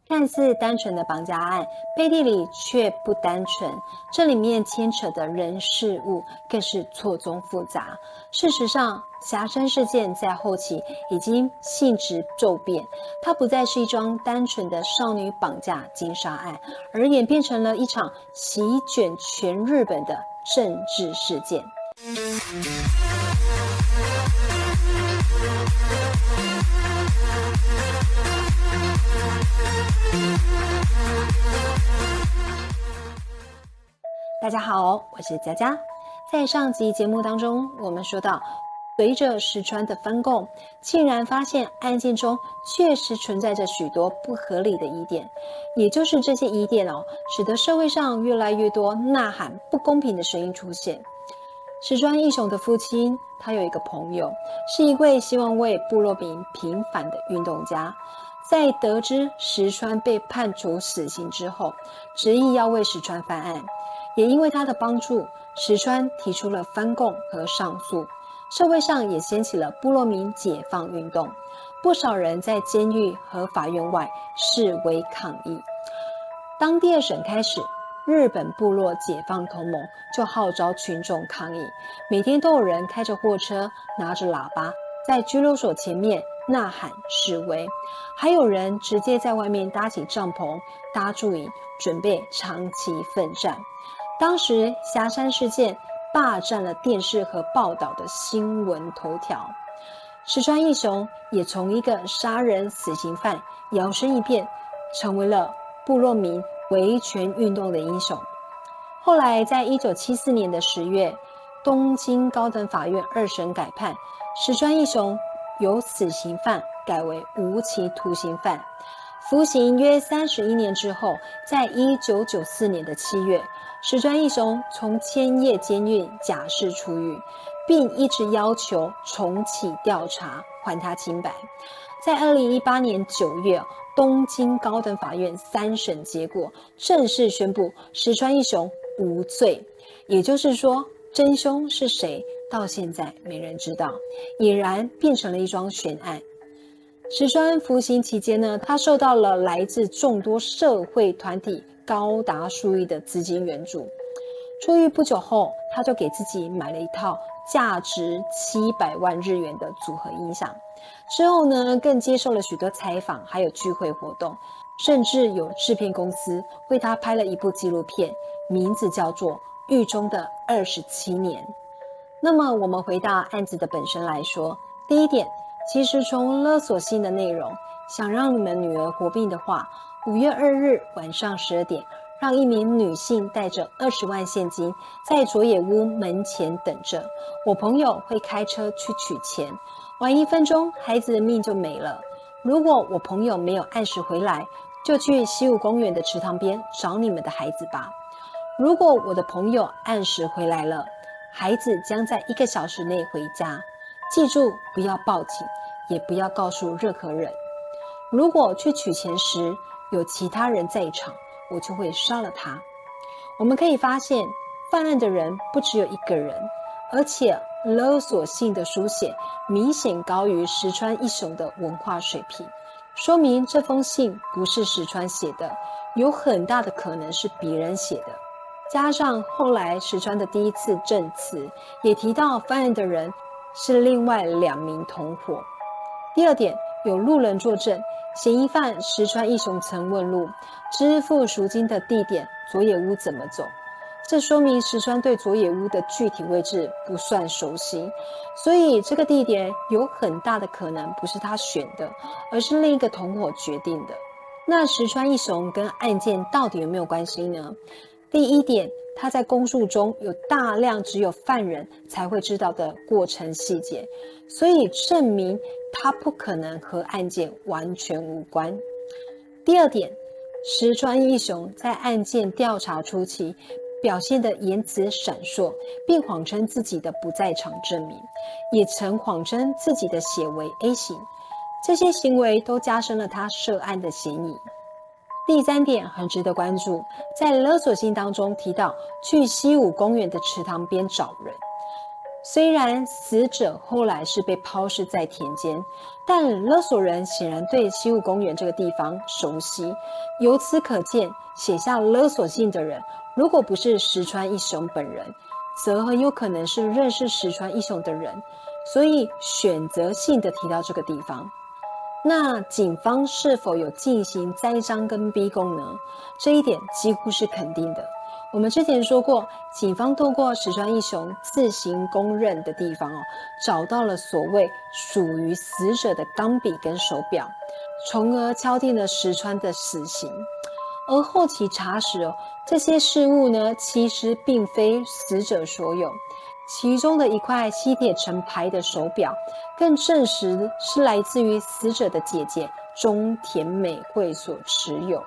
看似单纯的绑架案，背地里却不单纯，这里面牵扯的人事物更是错综复杂。事实上，霞山事件在后期已经性质骤变，它不再是一桩单纯的少女绑架经杀案，而演变成了一场席卷全日本的政治事件。大家好，我是佳佳。在上集节目当中，我们说到，随着石川的翻供，竟然发现案件中确实存在着许多不合理的疑点，也就是这些疑点使得社会上越来越多呐喊不公平的声音出现。石川义雄的父亲，他有一个朋友，是一位希望为部落民平反的运动家。在得知石川被判处死刑之后，执意要为石川翻案。也因为他的帮助，石川提出了翻供和上诉，社会上也掀起了部落民解放运动，不少人在监狱和法院外示威抗议。当第二审开始，日本部落解放同盟就号召群众抗议，每天都有人开着货车，拿着喇叭，在拘留所前面呐喊示威，还有人直接在外面搭起帐篷、搭驻营，准备长期奋战。当时霞山事件霸占了电视和报道的新闻头条，石川义雄也从一个杀人死刑犯摇身一变，成为了部落民维权运动的英雄。后来在1974年的10月，东京高等法院二审改判，石川义雄由死刑犯改为无期徒刑犯。服刑约31年之后，在1994年的7月，石川义雄从千叶监狱假释出狱，并一直要求重启调查，还他清白。在2018年9月，东京高等法院3审结果正式宣布石川义雄无罪，也就是说，真凶是谁，到现在没人知道，俨然变成了一桩悬案。石川服刑期间呢，他受到了来自众多社会团体高达数亿的资金援助。出狱不久后，他就给自己买了一套价值700万日元的组合音响。之后呢，更接受了许多采访，还有聚会活动，甚至有制片公司为他拍了一部纪录片，名字叫做《狱中的27年》。那么我们回到案子的本身来说，第一点，其实从勒索信的内容，想让你们女儿活命的话，5月2日晚上12点，让一名女性带着20万现金在佐野屋门前等着，我朋友会开车去取钱，晚1分钟，孩子的命就没了。如果我朋友没有按时回来，就去西武公园的池塘边找你们的孩子吧。如果我的朋友按时回来了，孩子将在1个小时内回家。记住，不要报警，也不要告诉任何人。如果去取钱时有其他人在场，我就会杀了他。我们可以发现，犯案的人不只有一个人，而且勒索信的书写明显高于石川义雄的文化水平，说明这封信不是石川写的，有很大的可能是别人写的。加上后来石川的第一次证词也提到犯案的人是另外2名同伙。第二点，有路人作证，嫌疑犯石川义雄曾问路，支付赎金的地点佐野屋怎么走，这说明石川对佐野屋的具体位置不算熟悉，所以这个地点有很大的可能不是他选的，而是另一个同伙决定的。那石川义雄跟案件到底有没有关系呢？第一点，他在供述中有大量只有犯人才会知道的过程细节，所以证明他不可能和案件完全无关。第二点，石川义雄在案件调查初期表现的言辞闪烁，并谎称自己的不在场证明，也曾谎称自己的血为 A 型，这些行为都加深了他涉案的嫌疑。第三点很值得关注，在勒索信当中提到去西武公园的池塘边找人，虽然死者后来是被抛尸在田间，但勒索人显然对西武公园这个地方熟悉。由此可见，写下勒索信的人，如果不是石川一雄本人，则很有可能是认识石川一雄的人，所以选择性的提到这个地方。那警方是否有进行栽赃跟逼供呢？这一点几乎是肯定的。我们之前说过，警方透过石川一雄自行供认的地方找到了所谓属于死者的钢笔跟手表，从而敲定了石川的死刑。而后期查实这些事物呢，其实并非死者所有。其中的一块吸铁成牌的手表，更证实是来自于死者的姐姐中田美惠所持有。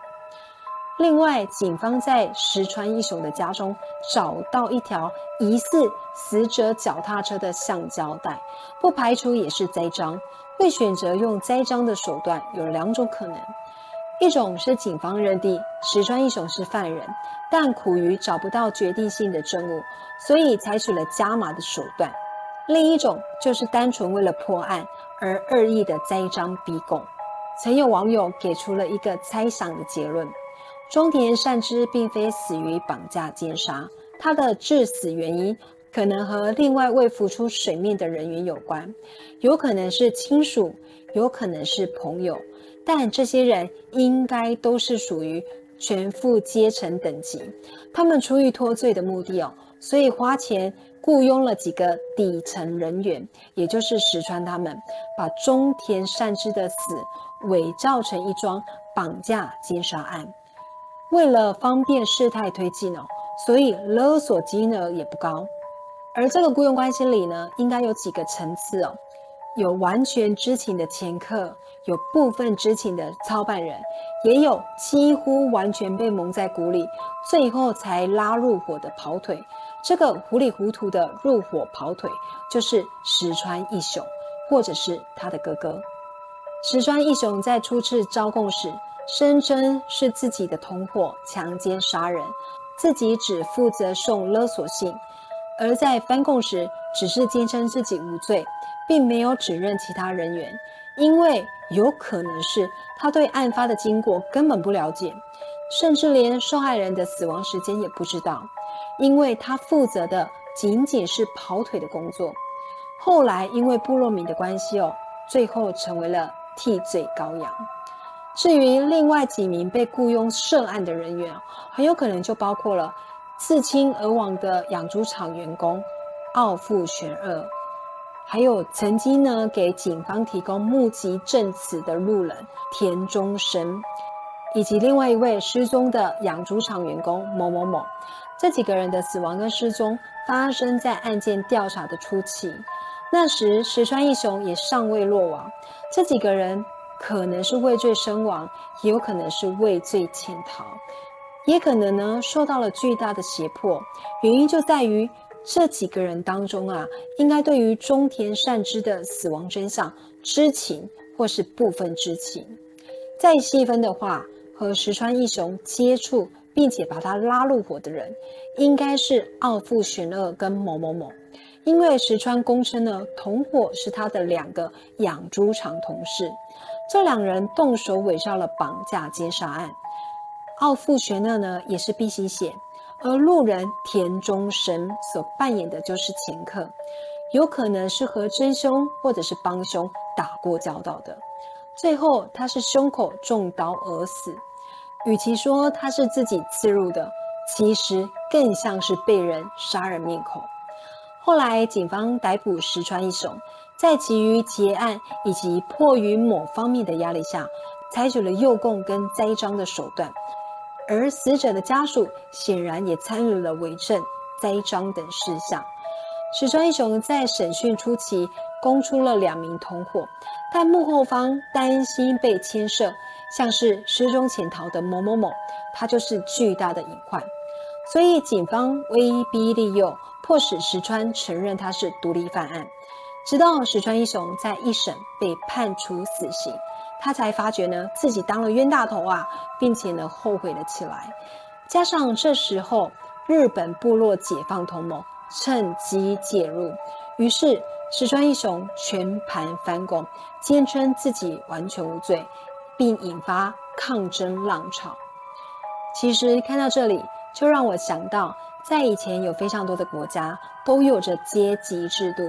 另外，警方在石川一雄的家中找到一条疑似死者脚踏车的橡胶带，不排除也是栽赃。会选择用栽赃的手段有两种可能，一种是警方认定石川一雄是犯人，但苦于找不到决定性的证物，所以采取了加码的手段；另一种就是单纯为了破案而恶意的栽赃逼供。曾有网友给出了一个猜想的结论：中田善之并非死于绑架奸杀，他的致死原因可能和另外未浮出水面的人员有关，有可能是亲属，有可能是朋友，但这些人应该都是属于权富阶层等级，他们出于脱罪的目的所以花钱雇佣了几个底层人员，也就是石川他们，把中田善之的死伪造成一桩绑架奸杀案。为了方便事态推进所以勒索金额也不高。而这个雇佣关系里呢，应该有几个层次有完全知情的掮客，有部分知情的操办人，也有几乎完全被蒙在鼓里，最后才拉入伙的跑腿。这个糊里糊涂的入伙跑腿，就是石川一雄，或者是他的哥哥。石川一雄在初次招供时，声称是自己的同伙强奸杀人，自己只负责送勒索信。而在翻供时，只是坚称自己无罪，并没有指认其他人员，因为有可能是他对案发的经过根本不了解，甚至连受害人的死亡时间也不知道，因为他负责的仅仅是跑腿的工作。后来因为部落民的关系最后成为了替罪羔羊。至于另外几名被雇佣涉案的人员很有可能就包括了自亲而亡的养猪场员工奥富玄二，还有曾经呢给警方提供目击证词的路人田中生，以及另外一位失踪的养猪场员工某某某。这几个人的死亡跟失踪发生在案件调查的初期，那时石川一雄也尚未落网。这几个人可能是畏罪身亡，也有可能是畏罪潜逃，也可能呢受到了巨大的胁迫。原因就在于这几个人当中应该对于中田善之的死亡真相知情或是部分知情。再细分的话，和石川一雄接触并且把他拉入伙的人，应该是奥富玄二跟某某某。因为石川供称呢，同伙是他的2个养猪场同事，这2人动手伪造了绑架奸杀案。奥富玄二呢也是 B 型血，而路人田中生所扮演的就是掮客，有可能是和真凶或者是帮凶打过交道的。最后他是胸口中刀而死，与其说他是自己刺入的，其实更像是被人杀人灭口。后来警方逮捕石川一雄，在急于结案以及迫于某方面的压力下，采取了诱供跟栽赃的手段。而死者的家属显然也参与了伪证、栽赃等事项。石川一雄在审讯初期供出了2名同伙，但幕后方担心被牵涉，像是失踪潜逃的某某某，他就是巨大的隐患。所以警方威逼利诱，迫使石川承认他是独立犯案。直到石川一雄在一审被判处死刑，他才发觉呢自己当了冤大头并且呢后悔了起来。加上这时候日本部落解放同盟趁机介入，于是石川义雄全盘翻供，坚称自己完全无罪，并引发抗争浪潮。其实看到这里，就让我想到，在以前有非常多的国家都有着阶级制度，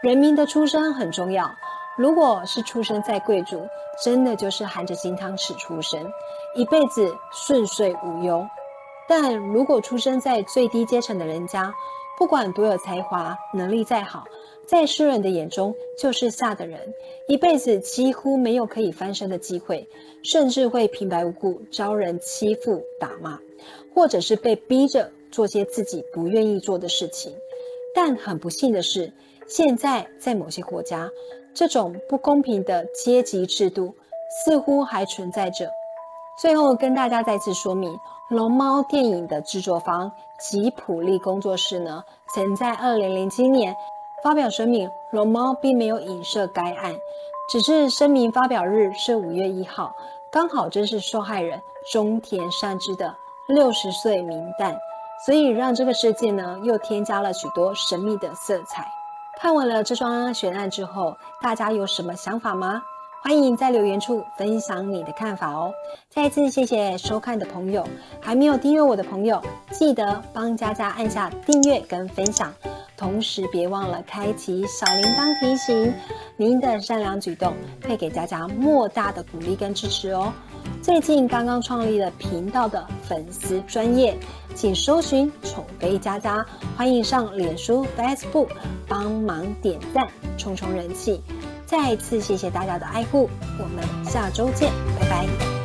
人民的出身很重要。如果是出生在贵族，真的就是含着金汤匙出生，一辈子顺遂无忧。但如果出生在最低阶层的人家，不管多有才华，能力再好，在世人的眼中就是下的人，一辈子几乎没有可以翻身的机会，甚至会平白无故遭人欺负打骂，或者是被逼着做些自己不愿意做的事情。但很不幸的是，现在在某些国家，这种不公平的阶级制度似乎还存在着。最后跟大家再次说明，龙猫电影的制作方吉普力工作室呢，曾在2007年发表声明，龙猫并没有影射该案，只是声明发表日是5月1号，刚好正是受害人中田善之的60岁冥诞，所以让这个事件呢又添加了许多神秘的色彩。看完了这桩悬案之后，大家有什么想法吗？欢迎在留言处分享你的看法哦。再一次谢谢收看的朋友，还没有订阅我的朋友，记得帮佳佳按下订阅跟分享，同时别忘了开启小铃铛提醒，您的善良举动会给佳佳莫大的鼓励跟支持哦。最近刚刚创立了频道的粉丝专页，请搜寻宠妃佳佳，欢迎上脸书 Facebook 帮忙点赞冲冲人气。再一次谢谢大家的爱护，我们下周见，拜拜。